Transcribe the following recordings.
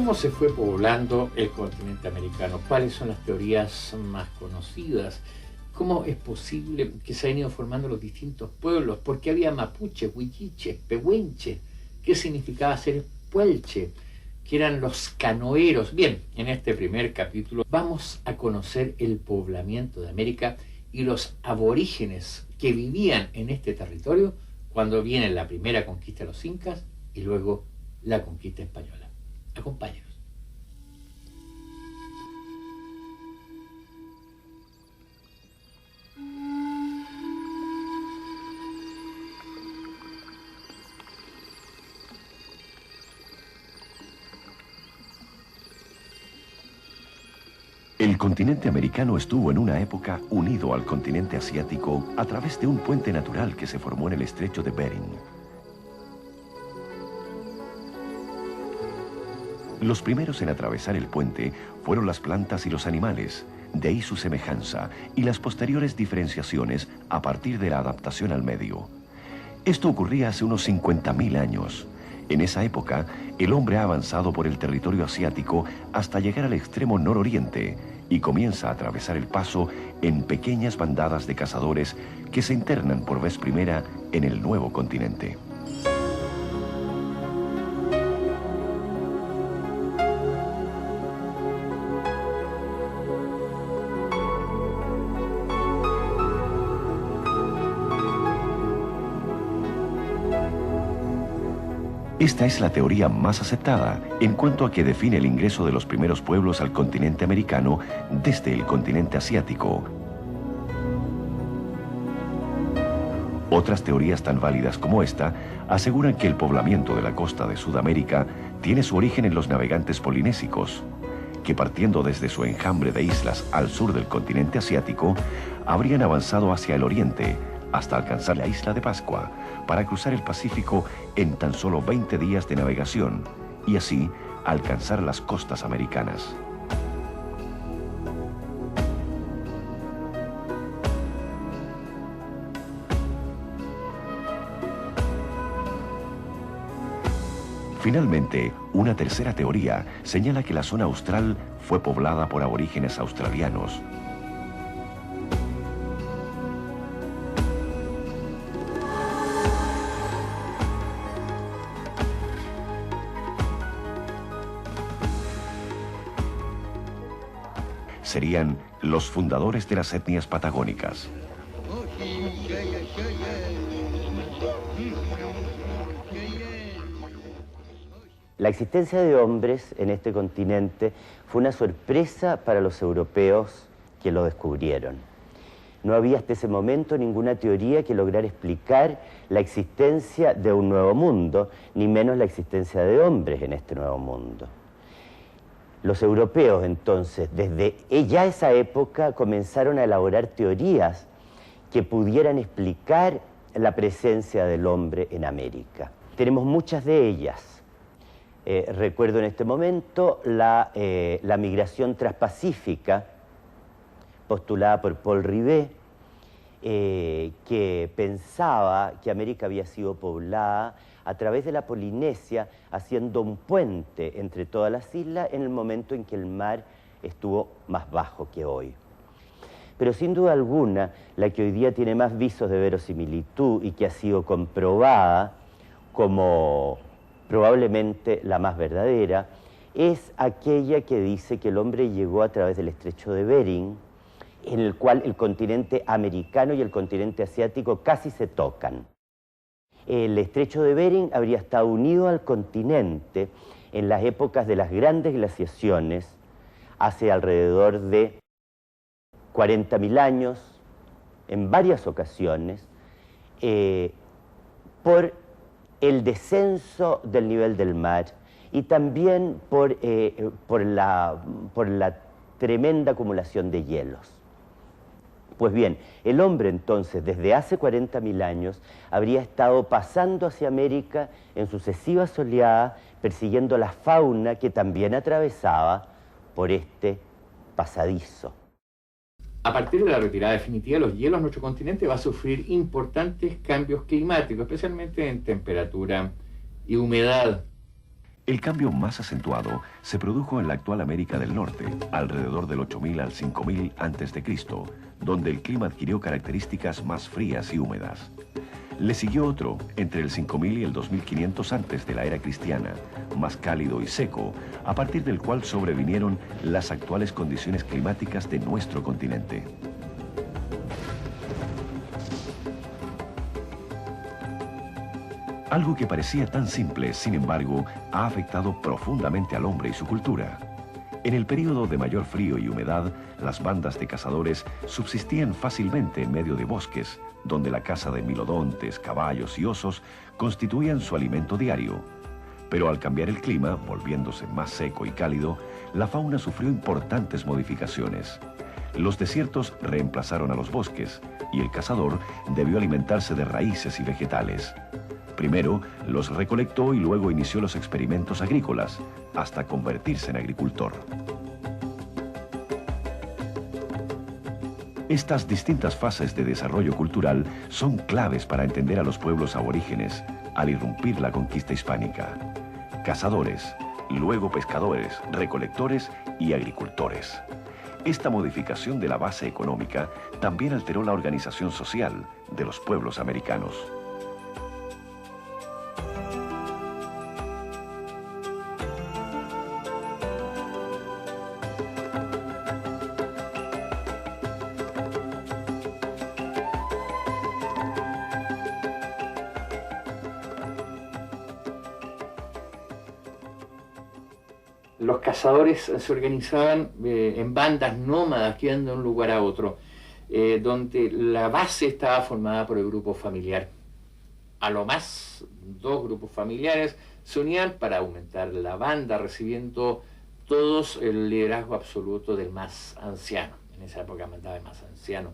¿Cómo se fue poblando el continente americano? ¿Cuáles son las teorías más conocidas? ¿Cómo es posible que se hayan ido formando los distintos pueblos? ¿Por qué había mapuches, huilliches, pehuenches? ¿Qué significaba ser puelche? ¿Qué eran los canoeros? Bien, en este primer capítulo vamos a conocer el poblamiento de América y los aborígenes que vivían en este territorio cuando viene la primera conquista de los incas y luego la conquista española. Acompáñenos. El continente americano estuvo en una época unido al continente asiático a través de un puente natural que se formó en el estrecho de Bering. Los primeros en atravesar el puente fueron las plantas y los animales, de ahí su semejanza y las posteriores diferenciaciones a partir de la adaptación al medio. Esto ocurría hace unos 50.000 años. En esa época, el hombre ha avanzado por el territorio asiático hasta llegar al extremo nororiente y comienza a atravesar el paso en pequeñas bandadas de cazadores que se internan por vez primera en el nuevo continente. Esta es la teoría más aceptada en cuanto a que define el ingreso de los primeros pueblos al continente americano desde el continente asiático. Otras teorías tan válidas como esta aseguran que el poblamiento de la costa de Sudamérica tiene su origen en los navegantes polinésicos, que partiendo desde su enjambre de islas al sur del continente asiático, habrían avanzado hacia el oriente hasta alcanzar la isla de Pascua, para cruzar el Pacífico en tan solo 20 días de navegación y así alcanzar las costas americanas. Finalmente, una tercera teoría señala que la zona austral fue poblada por aborígenes australianos. Serían los fundadores de las etnias patagónicas. La existencia de hombres en este continente fue una sorpresa para los europeos que lo descubrieron. No había hasta ese momento ninguna teoría que lograra explicar la existencia de un nuevo mundo, ni menos la existencia de hombres en este nuevo mundo. Los europeos, entonces, desde ya esa época comenzaron a elaborar teorías que pudieran explicar la presencia del hombre en América. Tenemos muchas de ellas. Recuerdo en este momento la migración transpacífica postulada por Paul Rivet, que pensaba que América había sido poblada a través de la Polinesia, haciendo un puente entre todas las islas en el momento en que el mar estuvo más bajo que hoy. Pero sin duda alguna, la que hoy día tiene más visos de verosimilitud y que ha sido comprobada como probablemente la más verdadera, es aquella que dice que el hombre llegó a través del estrecho de Bering, en el cual el continente americano y el continente asiático casi se tocan. El estrecho de Bering habría estado unido al continente en las épocas de las grandes glaciaciones, hace alrededor de 40.000 años, en varias ocasiones, por el descenso del nivel del mar y también por la tremenda acumulación de hielos. Pues bien, el hombre entonces, desde hace 40.000 años, habría estado pasando hacia América en sucesivas oleadas, persiguiendo la fauna que también atravesaba por este pasadizo. A partir de la retirada definitiva de los hielos, nuestro continente va a sufrir importantes cambios climáticos, especialmente en temperatura y humedad. El cambio más acentuado se produjo en la actual América del Norte, alrededor del 8000 al 5000 a.C., donde el clima adquirió características más frías y húmedas. Le siguió otro entre el 5000 y el 2500 antes de la era cristiana, más cálido y seco, a partir del cual sobrevinieron las actuales condiciones climáticas de nuestro continente. Algo que parecía tan simple, sin embargo, ha afectado profundamente al hombre y su cultura. En el período de mayor frío y humedad, las bandas de cazadores subsistían fácilmente en medio de bosques, donde la caza de milodontes, caballos y osos constituían su alimento diario. Pero al cambiar el clima, volviéndose más seco y cálido, la fauna sufrió importantes modificaciones. Los desiertos reemplazaron a los bosques y el cazador debió alimentarse de raíces y vegetales. Primero los recolectó y luego inició los experimentos agrícolas, hasta convertirse en agricultor. Estas distintas fases de desarrollo cultural son claves para entender a los pueblos aborígenes al irrumpir la conquista hispánica. Cazadores, luego pescadores, recolectores y agricultores. Esta modificación de la base económica también alteró la organización social de los pueblos americanos. Los cazadores se organizaban en bandas nómadas que iban de un lugar a otro, donde la base estaba formada por el grupo familiar. A lo más, dos grupos familiares se unían para aumentar la banda, recibiendo todos el liderazgo absoluto del más anciano. En esa época mandaba el más anciano.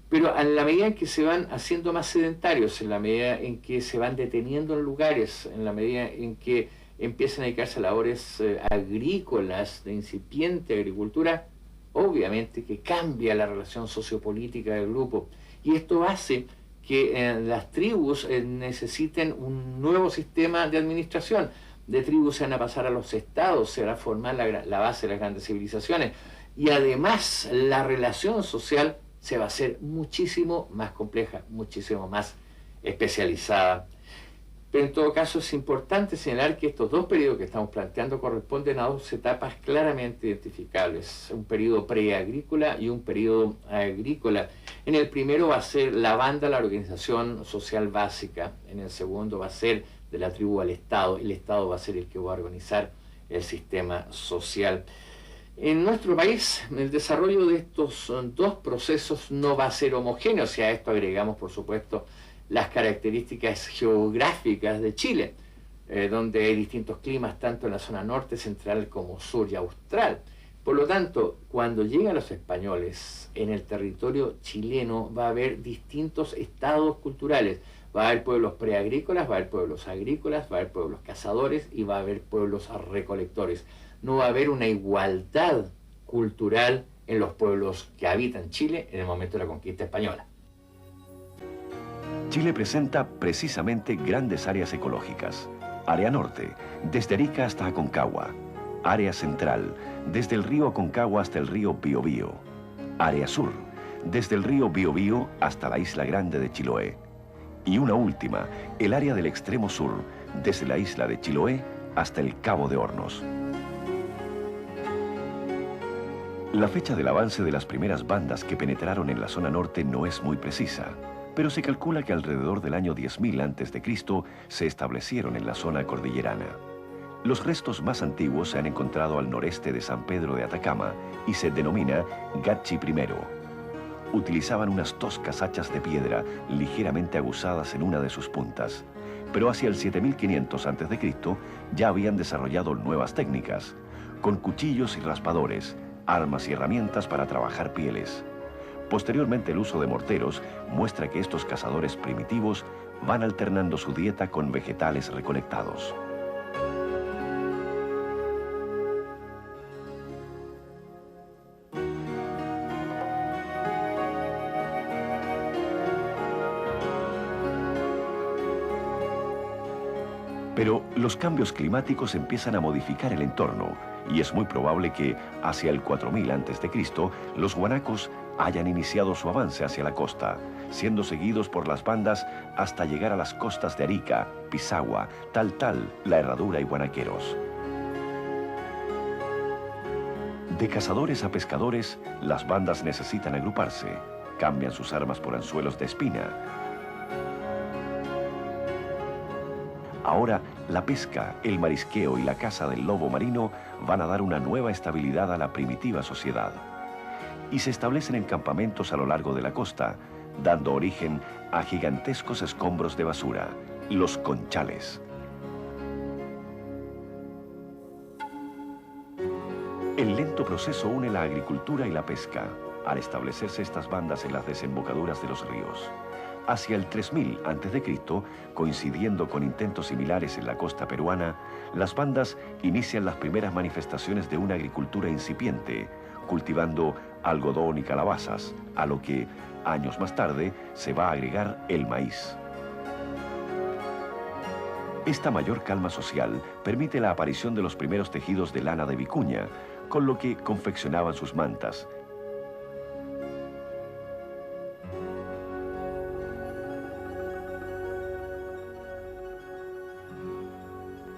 Pero en la medida en que se van haciendo más sedentarios, en la medida en que se van deteniendo en lugares, en la medida en que empiezan a dedicarse a labores agrícolas, de incipiente agricultura, obviamente que cambia la relación sociopolítica del grupo. Y esto hace que las tribus necesiten un nuevo sistema de administración. De tribus se van a pasar a los estados, se va a formar la base de las grandes civilizaciones. Y además la relación social se va a hacer muchísimo más compleja, muchísimo más especializada. Pero en todo caso es importante señalar que estos dos periodos que estamos planteando corresponden a dos etapas claramente identificables, un periodo preagrícola y un periodo agrícola. En el primero va a ser la banda, la organización social básica, en el segundo va a ser de la tribu al Estado, el Estado va a ser el que va a organizar el sistema social. En nuestro país, el desarrollo de estos dos procesos no va a ser homogéneo, si a esto agregamos, por supuesto, las características geográficas de Chile, donde hay distintos climas tanto en la zona norte, central como sur y austral. Por lo tanto, cuando llegan los españoles en el territorio chileno va a haber distintos estados culturales. Va a haber pueblos preagrícolas, va a haber pueblos agrícolas, va a haber pueblos cazadores y va a haber pueblos recolectores. No va a haber una igualdad cultural en los pueblos que habitan Chile en el momento de la conquista española. Chile presenta precisamente grandes áreas ecológicas. Área norte, desde Arica hasta Aconcagua. Área central, desde el río Aconcagua hasta el río Biobío. Área sur, desde el río Biobío hasta la isla grande de Chiloé. Y una última, el área del extremo sur, desde la isla de Chiloé hasta el Cabo de Hornos. La fecha del avance de las primeras bandas que penetraron en la zona norte no es muy precisa, pero se calcula que alrededor del año 10.000 a.C. se establecieron en la zona cordillerana. Los restos más antiguos se han encontrado al noreste de San Pedro de Atacama y se denomina Gachi I. Utilizaban unas toscas hachas de piedra ligeramente aguzadas en una de sus puntas, pero hacia el 7500 a.C. ya habían desarrollado nuevas técnicas, con cuchillos y raspadores, armas y herramientas para trabajar pieles. Posteriormente el uso de morteros muestra que estos cazadores primitivos van alternando su dieta con vegetales recolectados. Pero los cambios climáticos empiezan a modificar el entorno y es muy probable que hacia el 4000 a.C. los guanacos hayan iniciado su avance hacia la costa, siendo seguidos por las bandas hasta llegar a las costas de Arica, Pisagua, Taltal, La Herradura y Guanaqueros. De cazadores a pescadores, las bandas necesitan agruparse, cambian sus armas por anzuelos de espina. Ahora, la pesca, el marisqueo y la caza del lobo marino van a dar una nueva estabilidad a la primitiva sociedad. Y se establecen en campamentos a lo largo de la costa, dando origen a gigantescos escombros de basura, los conchales. El lento proceso une la agricultura y la pesca, al establecerse estas bandas en las desembocaduras de los ríos. Hacia el 3000 a.C., coincidiendo con intentos similares en la costa peruana, las bandas inician las primeras manifestaciones de una agricultura incipiente, cultivando algodón y calabazas, a lo que, años más tarde, se va a agregar el maíz. Esta mayor calma social permite la aparición de los primeros tejidos de lana de vicuña, con lo que confeccionaban sus mantas.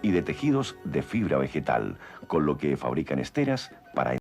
Y de tejidos de fibra vegetal, con lo que fabrican esteras para